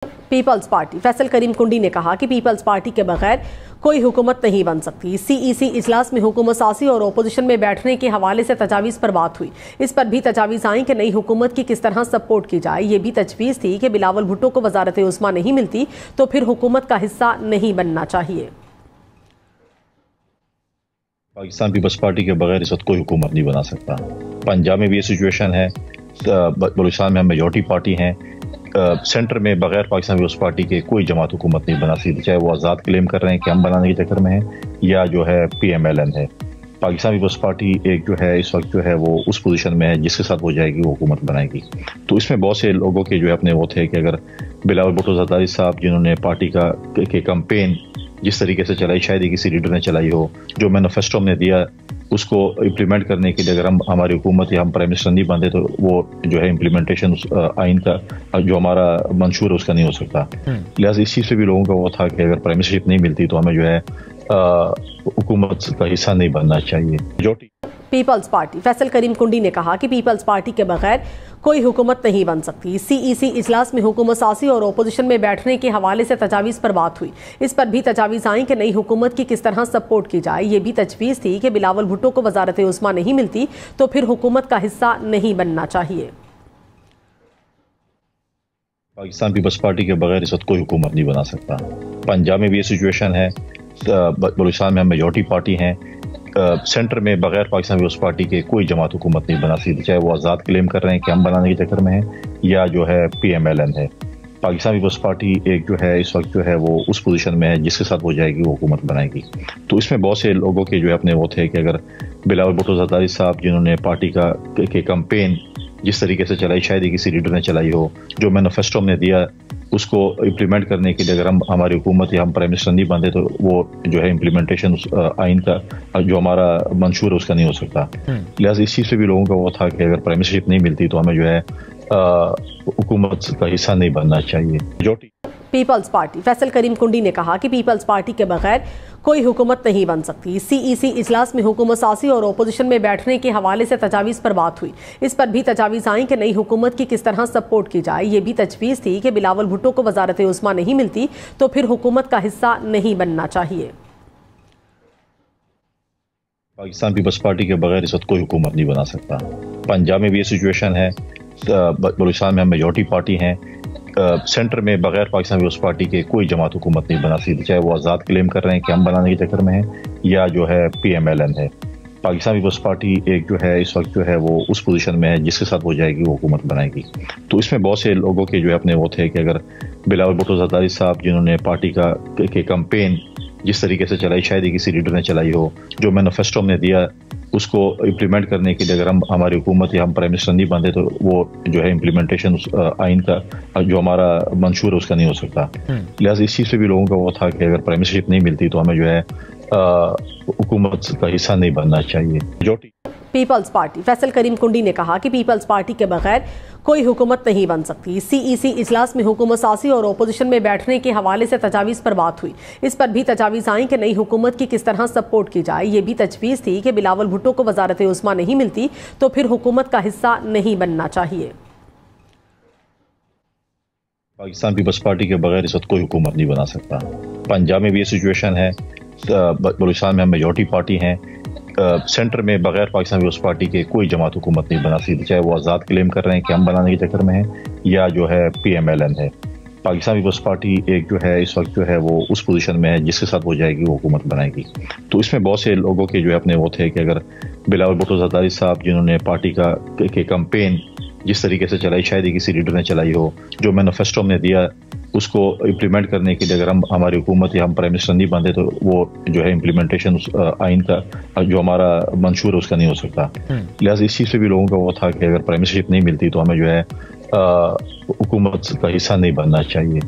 Peoples party Faisal کریم کنڈی نے کہا کہ پیپلز پارٹی کے بغیر کوئی حکومت نہیں بن سکتی۔ سی ای سی اجلاس میں حکومت سازی اور اپوزیشن میں بیٹھنے کے حوالے سے تجاویز پر بات ہوئی۔ اس پر بھی تجاویز آئیں کہ نئی حکومت کی کس طرح سپورٹ کی جائے۔ یہ بھی تجویز تھی کہ بلاول بھٹو کو وزارت عظمیٰ نہیں ملتی تو پھر حکومت کا حصہ نہیں بننا چاہیے۔ پاکستان پیپلز پارٹی کے بغیر اس وقت کوئی حکومت نہیں بنا سکتا۔ پنجاب میں بھی یہ سچویشن ہے، بلوچستان میں ہم میجورٹی پارٹی ہیں، سینٹر میں بغیر پاکستان پیپلز پارٹی کے کوئی جماعت حکومت نہیں بنا سکتی، چاہے وہ آزاد کلیم کر رہے ہیں کہ ہم بنانے کے چکر میں ہیں یا جو ہے پی ایم ایل این ہے۔ پاکستان پیپلز پارٹی ایک جو ہے اس وقت جو ہے وہ اس پوزیشن میں ہے جس کے ساتھ وہ جائے گی وہ حکومت بنائے گی۔ تو اس میں بہت سے لوگوں کے جو ہے اپنے وہ تھے کہ اگر بلاول بھٹو زرداری صاحب جنہوں نے پارٹی کا کمپین جس طریقے سے چلائی، شاید ہی کسی لیڈر نے چلائی ہو، جو مینیفیسٹو ہم نے دیا اس کو امپلیمنٹ کرنے کے لیے اگر ہماری حکومت یا ہم پرائم منسٹر نہیں بنتے تو وہ جو ہے امپلیمنٹیشن آئین کا جو ہمارا منشور ہے اس کا نہیں ہو سکتا۔ لہٰذا اس چیز سے بھی لوگوں کا وہ تھا کہ اگر پرائم منسٹرشپ نہیں ملتی تو ہمیں جو ہے حکومت کا حصہ نہیں بننا چاہیے۔ پیپلز پارٹی فیصل کریم کنڈی نے کہا کہ پیپلز پارٹی کے بغیر کوئی حکومت نہیں بن سکتی۔ سی ای سی اجلاس میں حکومت سازی اور اپوزیشن میں بیٹھنے کے حوالے سے تجاویز پر بات ہوئی۔ اس پر بھی تجاویز آئیں کہ نئی حکومت کی کس طرح سپورٹ کی جائے۔ یہ بھی تجویز تھی کہ بلاول بھٹو کو وزارت عظمیٰ نہیں ملتی تو پھر حکومت کا حصہ نہیں بننا چاہیے۔ پاکستان پیپلز پارٹی کے بغیر اس وقت کوئی حکومت نہیں بنا سکتا۔ پنجاب میں بھی یہ سچویشن ہے، بلوچستان میں ہم میجورٹی پارٹی ہیں، سینٹر میں بغیر پاکستان پیپلز پارٹی کے کوئی جماعت حکومت نہیں بنا سکتی، چاہے وہ آزاد کلیم کر رہے ہیں کہ ہم بنانے کے چکر میں ہیں یا جو ہے پی ایم ایل این ہے۔ پاکستان پیپلز پارٹی ایک جو ہے اس وقت جو ہے وہ اس پوزیشن میں ہے جس کے ساتھ وہ جائے گی وہ حکومت بنائے گی۔ تو اس میں بہت سے لوگوں کے جو ہے اپنے وہ تھے کہ اگر بلاول بھٹو زرداری صاحب جنہوں نے پارٹی کا کمپین جس طریقے سے چلائی، شاید ہی کسی لیڈر نے چلائی ہو، جو مینیفیسٹو ہم نے دیا اس کو امپلیمنٹ کرنے کے لیے اگر ہماری حکومت یا ہم پرائم منسٹر نہیں بنتے تو وہ جو ہے امپلیمنٹیشن آئین کا جو ہمارا منشور ہے اس کا نہیں ہو سکتا۔ لہٰذا اس چیز سے بھی لوگوں کا وہ تھا کہ اگر پرائم منسٹرشپ نہیں ملتی تو ہمیں جو ہے حکومت کا حصہ نہیں بننا چاہیے۔ پیپلز پارٹی فیصل کریم کنڈی نے کہا کہ پیپلز پارٹی کے بغیر کوئی حکومت نہیں بن سکتی۔ سی ای سی اجلاس میں حکومت سازی اور اپوزیشن میں بیٹھنے کے حوالے سے تجاویز پر بات ہوئی۔ اس پر بھی تجاویز آئیں کہ نئی حکومت کی کس طرح سپورٹ کی جائے۔ یہ بھی تجویز تھی کہ بلاول بھٹو کو وزارت عظمیٰ نہیں ملتی تو پھر حکومت کا حصہ نہیں بننا چاہیے۔ پاکستان پیپلز پارٹی کے بغیر اس وقت کوئی حکومت نہیں بنا سکتا۔ پنجاب میں بھی یہ سچویشن ہے، بلوچستان میں ہم میجورٹی پارٹی ہیں، سینٹر میں بغیر پاکستان پیپلز پارٹی کے کوئی جماعت حکومت نہیں بنا سکتی، چاہے وہ آزاد کلیم کر رہے ہیں کہ ہم بنانے کے چکر میں ہیں یا جو ہے پی ایم ایل این ہے۔ پاکستان پیپلز پارٹی ایک جو ہے اس وقت جو ہے وہ اس پوزیشن میں ہے جس کے ساتھ وہ جائے گی وہ حکومت بنائے گی۔ تو اس میں بہت سے لوگوں کے جو ہے اپنے وہ تھے کہ اگر بلاول بھٹو زرداری صاحب جنہوں نے پارٹی کا کمپین جس طریقے سے چلائی، شاید ہی کسی لیڈر نے چلائی ہو، جو مینیفیسٹو ہم نے دیا اس کو امپلیمنٹ کرنے کے لیے اگر ہماری حکومت یا ہم پرائم منسٹر نہیں بنتے تو وہ جو ہے امپلیمنٹیشن آئین کا جو ہمارا منشور ہے اس کا نہیں ہو سکتا۔ لہٰذا اس چیز سے بھی لوگوں کا وہ تھا کہ اگر پرائم منسٹرشپ نہیں ملتی تو ہمیں جو ہے حکومت کا حصہ نہیں بننا چاہیے۔ پیپلز پارٹی فیصل کریم کنڈی نے کہا کہ پیپلز پارٹی کے بغیر کوئی حکومت نہیں بن سکتی۔ سی ای سی اجلاس میں حکومت سازی اور اپوزیشن میں بیٹھنے کے حوالے سے تجاویز پر بات ہوئی۔ اس پر بھی تجاویز آئیں کہ نئی حکومت کی کس طرح سپورٹ کی جائے۔ یہ بھی تجویز تھی کہ بلاول بھٹو کو وزارت عظمیٰ نہیں ملتی تو پھر حکومت کا حصہ نہیں بننا چاہیے۔ پاکستان پیپلز پارٹی کے بغیر اس وقت کوئی حکومت نہیں بنا سکتا۔ پنجاب میں بھی یہ سچویشن ہے، بلوچستان میں ہم میجورٹی پارٹی ہیں، سینٹر میں بغیر پاکستان پیپلز پارٹی کے کوئی جماعت حکومت نہیں بنا سکتی، چاہے وہ آزاد کلیم کر رہے ہیں کہ ہم بنانے کے چکر میں ہیں یا جو ہے پی ایم ایل این ہے۔ پاکستان پیپلز پارٹی ایک جو ہے اس وقت جو ہے وہ اس پوزیشن میں ہے جس کے ساتھ وہ جائے گی وہ حکومت بنائے گی۔ تو اس میں بہت سے لوگوں کے جو ہے اپنے وہ تھے کہ اگر بلاول بھٹو زرداری صاحب جنہوں نے پارٹی کا کمپین جس طریقے سے چلائی، شاید ہی کسی لیڈر نے چلائی ہو، جو مینیفیسٹو ہم نے دیا اس کو امپلیمنٹ کرنے کے لیے اگر ہماری حکومت یا ہم پرائم منسٹر نہیں بنتے تو وہ جو ہے امپلیمنٹیشن آئین کا جو ہمارا منشور ہے اس کا نہیں ہو سکتا۔ لہٰذا اس چیز سے بھی لوگوں کا وہ تھا کہ اگر پرائم منسٹرشپ نہیں ملتی تو ہمیں جو ہے حکومت کا حصہ نہیں بننا چاہیے۔